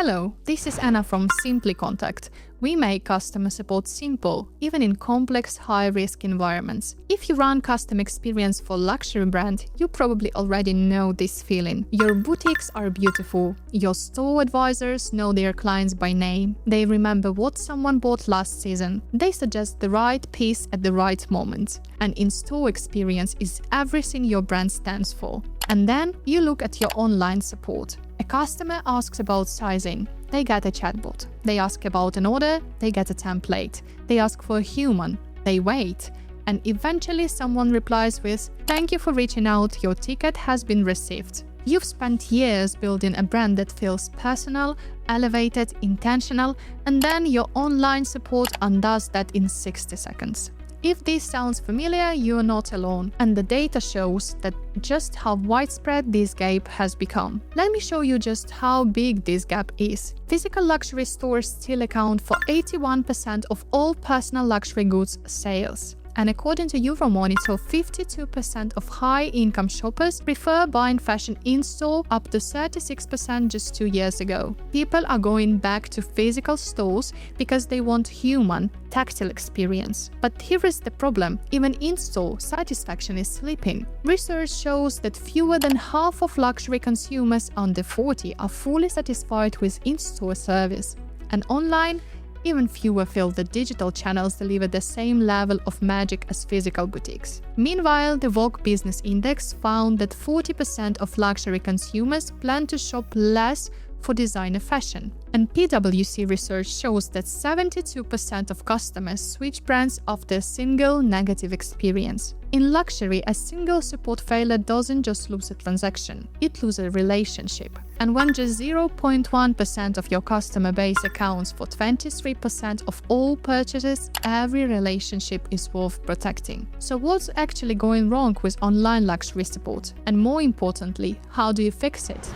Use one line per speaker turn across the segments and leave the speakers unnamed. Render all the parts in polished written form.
Hello, this is Anna from Simply Contact. We make customer support simple, even in complex, high-risk environments. If you run customer experience for luxury brand, you probably already know this feeling. Your boutiques are beautiful. Your store advisors know their clients by name. They remember what someone bought last season. They suggest the right piece at the right moment. And in-store experience is everything your brand stands for. And then you look at your online support. A customer asks about sizing. They get a chatbot. They ask about an order, they get a template. They ask for a human, they wait. And eventually someone replies with, "Thank you for reaching out, your ticket has been received." You've spent years building a brand that feels personal, elevated, intentional, and then your online support undoes that in 60 seconds. If this sounds familiar, you are not alone, and the data shows that just how widespread this gap has become. Let me show you just how big this gap is. Physical luxury stores still account for 81% of all personal luxury goods sales. And according to Euromonitor, 52% of high-income shoppers prefer buying fashion in-store, up to 36% just 2 years ago. People are going back to physical stores because they want human, tactile experience. But here is the problem. Even in-store, satisfaction is slipping. Research shows that fewer than half of luxury consumers under 40 are fully satisfied with in-store service. And online, even fewer feel that digital channels deliver the same level of magic as physical boutiques. Meanwhile, the Vogue Business Index found that 40% of luxury consumers plan to shop less for designer fashion. And PwC research shows that 72% of customers switch brands after a single negative experience. In luxury, a single support failure doesn't just lose a transaction, it loses a relationship. And when just 0.1% of your customer base accounts for 23% of all purchases, every relationship is worth protecting. So what's actually going wrong with online luxury support? And more importantly, how do you fix it?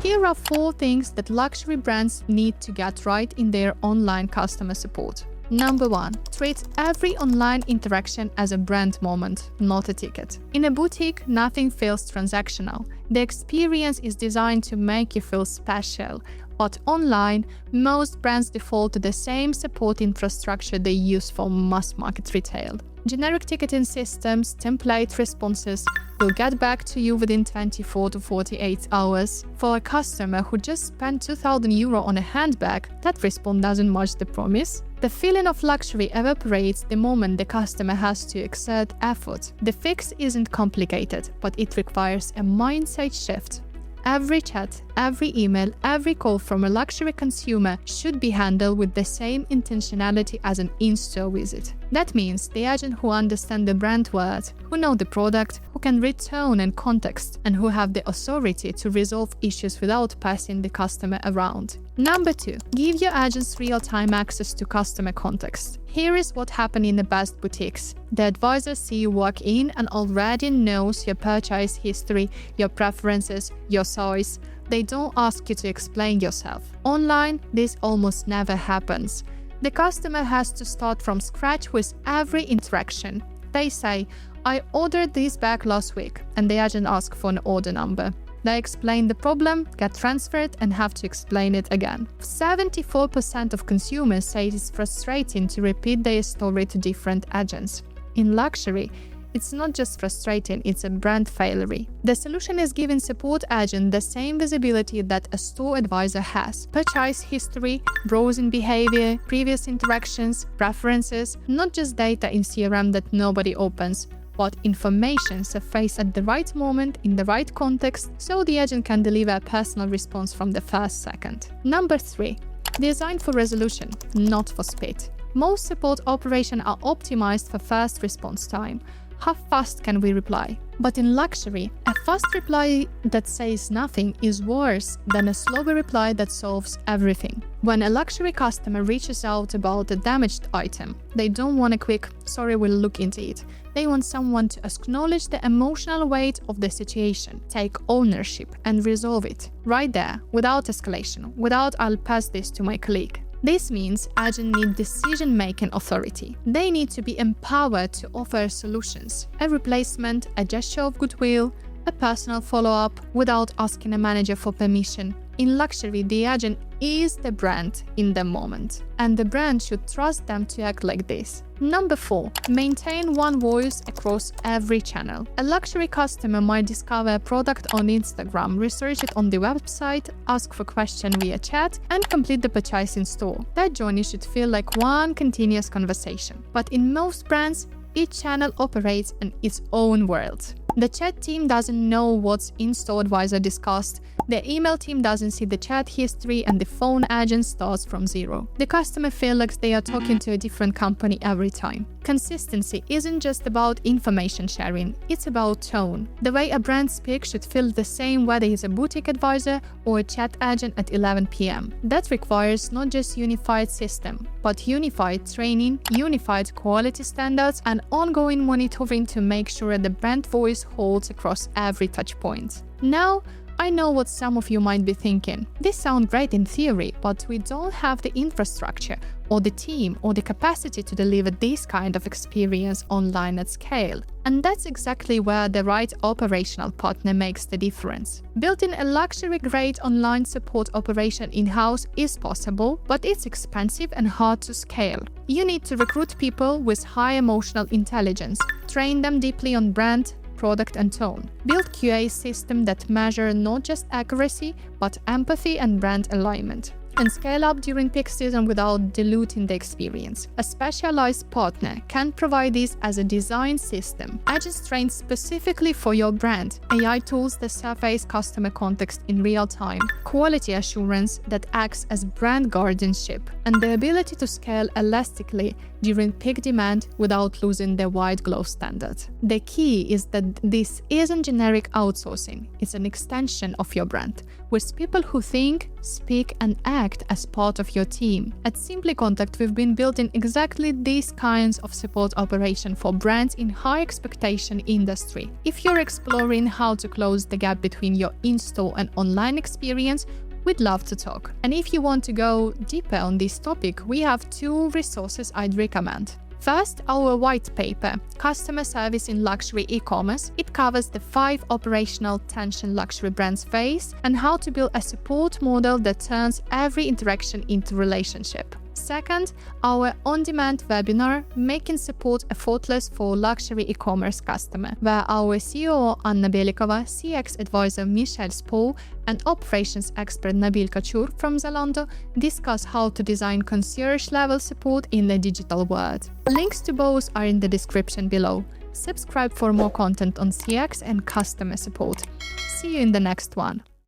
Here are 4 things that luxury brands need to get right in their online customer support. Number 1. Treat every online interaction as a brand moment, not a ticket. In a boutique, nothing feels transactional. The experience is designed to make you feel special. But online, most brands default to the same support infrastructure they use for mass market retail. Generic ticketing systems, template responses will get back to you within 24 to 48 hours. For a customer who just spent €2,000 on a handbag, that response doesn't match the promise. The feeling of luxury evaporates the moment the customer has to exert effort. The fix isn't complicated, but it requires a mindset shift. Every chat, every email, every call from a luxury consumer should be handled with the same intentionality as an in-store visit. That means the agent who understands the brand word, who know the product, who can read tone and context, and who have the authority to resolve issues without passing the customer around. Number 2. Give your agents real-time access to customer context. Here is what happens in the best boutiques. The advisor sees you walk in and already knows your purchase history, your preferences, your size. They don't ask you to explain yourself. Online, this almost never happens. The customer has to start from scratch with every interaction. They say, "I ordered this bag last week," and the agent asks for an order number. They explain the problem, get transferred, and have to explain it again. 74% of consumers say it is frustrating to repeat their story to different agents. In luxury, it's not just frustrating, it's a brand failure. The solution is giving support agent the same visibility that a store advisor has. Purchase history, browsing behavior, previous interactions, preferences, not just data in CRM that nobody opens, but information surfaced at the right moment in the right context so the agent can deliver a personal response from the first second. Number 3. Design for resolution, not for speed. Most support operations are optimized for fast response time. How fast can we reply? But in luxury, a fast reply that says nothing is worse than a slower reply that solves everything. When a luxury customer reaches out about a damaged item, they don't want a quick, "Sorry, we'll look into it." They want someone to acknowledge the emotional weight of the situation, take ownership, and resolve it right there, without escalation, without "I'll pass this to my colleague." This means agents need decision-making authority. They need to be empowered to offer solutions, a replacement, a gesture of goodwill, a personal follow-up without asking a manager for permission. In luxury, the agent is the brand in the moment, and the brand should trust them to act like this. Number 4. Maintain one voice across every channel. A luxury customer might discover a product on Instagram, research it on the website, ask for questions via chat, and complete the purchase in store. That journey should feel like one continuous conversation. But in most brands, each channel operates in its own world. The chat team doesn't know what's in-store advisor discussed, the email team doesn't see the chat history, and the phone agent starts from zero. The customer feels like they are talking to a different company every time. Consistency isn't just about information sharing, it's about tone. The way a brand speaks should feel the same whether it's a boutique advisor or a chat agent at 11 p.m. That requires not just unified system, but unified training, unified quality standards, and ongoing monitoring to make sure the brand voice holds across every touch point. Now, I know what some of you might be thinking. This sounds great in theory, but we don't have the infrastructure or the team or the capacity to deliver this kind of experience online at scale. And that's exactly where the right operational partner makes the difference. Building a luxury-grade online support operation in-house is possible, but it's expensive and hard to scale. You need to recruit people with high emotional intelligence, train them deeply on brand, product and tone. Build QA system that measure not just accuracy, but empathy and brand alignment. And scale up during peak season without diluting the experience. A specialized partner can provide this as a design system, agents trained specifically for your brand, AI tools that surface customer context in real time, quality assurance that acts as brand guardianship, and the ability to scale elastically during peak demand without losing the white glove standard. The key is that this isn't generic outsourcing, it's an extension of your brand, with people who think, speak, and act as part of your team. At Simply Contact, we've been building exactly these kinds of support operation for brands in high expectation industry. If you're exploring how to close the gap between your in-store and online experience, we'd love to talk. And if you want to go deeper on this topic, we have 2 resources I'd recommend. First, our white paper, Customer Service in Luxury E-commerce. It covers the 5 operational tension luxury brands face and how to build a support model that turns every interaction into relationship. Second, our on-demand webinar, Making Support Effortless for Luxury E-commerce Customer, where our CEO Anna Belikova, CX advisor Michelle Spoo, and operations expert Nabil Kachur from Zalando discuss how to design concierge-level support in the digital world. Links to both are in the description below. Subscribe for more content on CX and customer support. See you in the next one.